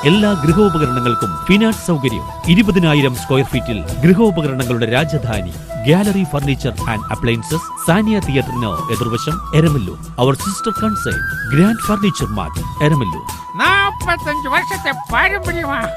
എല്ലാ ഗൃഹോപകരണങ്ങൾക്കും ഫിനാൻസ് സൗകര്യം. 20,000 സ്ക്വയർ ഫീറ്റിൽ ഗൃഹോപകരണങ്ങളുടെ രാജധാനി. Gallery furniture and appliances, Sania തിയേറ്ററിന് എതിർവശം, എരമല്ലൂർ. അവർ sister concern grand furniture mart, Eramallur. 45 വർഷത്തെ പാരമ്പര്യമാണ്.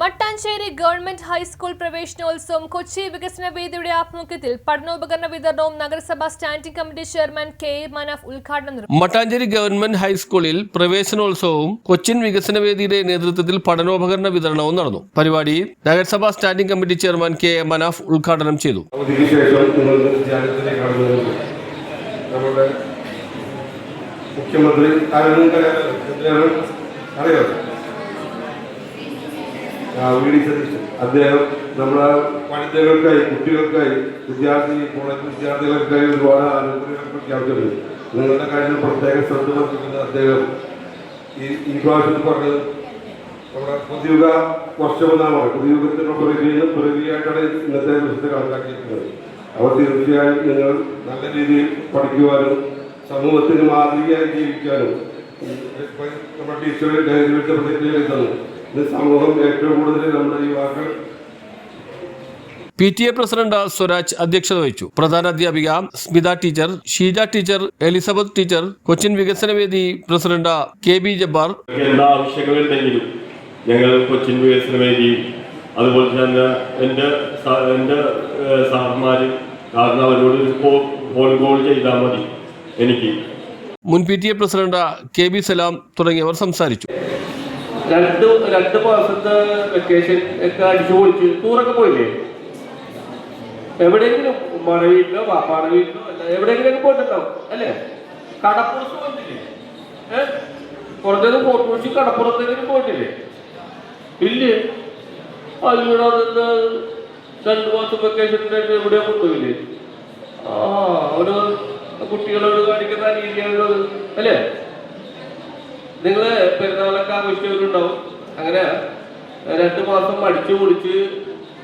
മട്ടാഞ്ചേരി ഗവൺമെന്റ് ഹൈസ്കൂൾ പ്രവേശനോത്സവം കൊച്ചി വികസന വേദിയുടെ ആഭിമുഖ്യത്തിൽ പഠനോപകരണ വിതരണവും നഗരസഭാ standing committee chairman K Manaf ഉദ്ഘാടനം നിർവഹിച്ചു. മട്ടാഞ്ചേരി ഗവൺമെന്റ് ഹൈസ്കൂളിൽ പ്രവേശനോത്സവവും കൊച്ചിൻ വികസന വേദിയുടെ നേതൃത്വത്തിൽ പഠനോപകരണ വിതരണവും നടന്നു. പരിപാടി നഗരസഭാ standing committee chairman K Manaf ഉദ്ഘാടനം ചെയ്തു. മുഖ്യമന്ത്രി അദ്ദേഹം നമ്മുടെ വനിതകൾക്കായി, കുട്ടികൾക്കായി, കോളേജ് വിദ്യാർത്ഥികൾക്കായി ഒരുപാട് ആനുകൂല്യങ്ങൾ പ്രഖ്യാപിച്ചിട്ടുണ്ട്. നിങ്ങളുടെ കാര്യത്തിൽ പ്രത്യേക ശ്രദ്ധ പതിപ്പിക്കുന്ന അദ്ദേഹം ഈ പ്രാവശ്യത്തിൽ പറഞ്ഞത് നമ്മുടെ പുതിയുഗ വർഷമെന്നാണ്. പുതിയുഗത്തിനുള്ള പിറവിയായിട്ടാണ് ഇന്നത്തെ ദിവസത്തെ കണക്കാക്കിയിരിക്കുന്നത്. അവർ തീർച്ചയായും നിങ്ങൾ നല്ല രീതിയിൽ പഠിക്കുവാനും സമൂഹത്തിന് മാതൃകയായി ജീവിക്കാനും നമ്മുടെ ടീച്ചറെ ലഹരിവിരുദ്ധ പ്രതിജ്ഞയിൽ തന്നു. സമൂഹം ഏറ്റവും കൂടുതൽ നമ്മുടെ യുവാക്കൾ. PTA പ്രസിഡന്റ് സ്വരാജ് അധ്യക്ഷത വഹിച്ചു. പ്രധാന അധ്യാപിക Smitha teacher, Sheeja teacher, Elizabeth teacher, Cochin വികസന വേദി പ്രസിഡന്റ് KB ജബ്ബാർ. എല്ലാ ആവശ്യങ്ങളുണ്ടെങ്കിലും ഞങ്ങൾ കൊച്ചിൻ വികസന വേദി, അതുപോലെ തന്നെ എൻ്റെ സാർമാര്, കാരണം അവരോട് ഫോൺ കോൾ ചെയ്താൽ മതി എനിക്ക്. മുൻ PTA പ്രസിഡന്റ് KB സലാം തുടങ്ങിയവർ സംസാരിച്ചു. രണ്ട് മാസത്തെ വെക്കേഷൻ ഒക്കെ അടിച്ചു പൊളിച്ച് ടൂറൊക്കെ പോയില്ലേ? എവിടെയെങ്കിലും ഉമ്മാടെ വീട്ടിലോ പാപ്പാടെ വീട്ടിലോ എവിടെയെങ്കിലും പോയിട്ടുണ്ടാവും അല്ലേ? കടപ്പുറത്ത് പോയിട്ടില്ലേ? കുറച്ചത് ഫോട്ടോഷി കടപ്പുറത്തെങ്കിലും പോയിട്ടില്ലേ? ഇല്ലേ? അതിലൂടെ 2 മാസം വെക്കേഷൻ്റെ എവിടെയോ കൊണ്ടുപോയില്ലേ? ഒരു കുട്ടികളോട് കാണിക്കുന്ന രീതിയാണുള്ളത് അല്ലേ? നിങ്ങൾ പെരുന്നാളൊക്കെ ആഘോഷിച്ചവരുണ്ടാവും. അങ്ങനെ 2 മാസം അടിച്ചു പൊളിച്ച്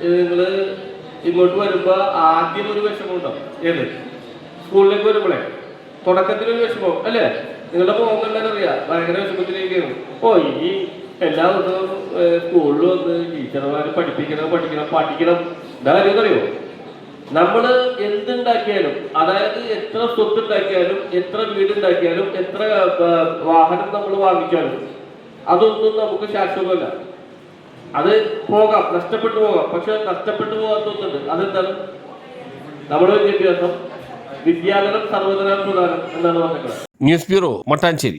നിങ്ങൾ ഇങ്ങോട്ട് വരുമ്പോൾ ആദ്യം ഒരു വിഷമം ഉണ്ടാവും. ഏത്? സ്കൂളിലേക്ക് വരുമ്പോഴേ തുടക്കത്തിലൊരു വിഷമം അല്ലേ? നിങ്ങളുടെ പോകുന്നുണ്ടെന്ന് അറിയാം, ഭയങ്കര വിഷമത്തിലേക്കാണ്. ഇനി എല്ലാ ദിവസവും സ്കൂളിൽ വന്ന് ടീച്ചർമാർ പഠിക്കണം. എന്താ കാര്യം അറിയോ? നമ്മൾ എന്തുണ്ടാക്കിയാലും, അതായത് എത്ര സ്വത്ത് ഉണ്ടാക്കിയാലും, എത്ര വീടുണ്ടാക്കിയാലും, എത്ര വാഹനം നമ്മൾ വാങ്ങിച്ചാലും അതൊന്നും നമുക്ക് ശാശ്വതമല്ല. അത് പോകാം, നഷ്ടപ്പെട്ടു പോകാം. പക്ഷെ നഷ്ടപ്പെട്ടു പോകാത്തൊന്നുണ്ട്. അതെന്താണ്? നമ്മുടെ വിദ്യാഭ്യാസം. വിദ്യാധനം സർവ്വധനം പ്രധാനം എന്നാണ് പറഞ്ഞത്. News bureau, Mattancherry.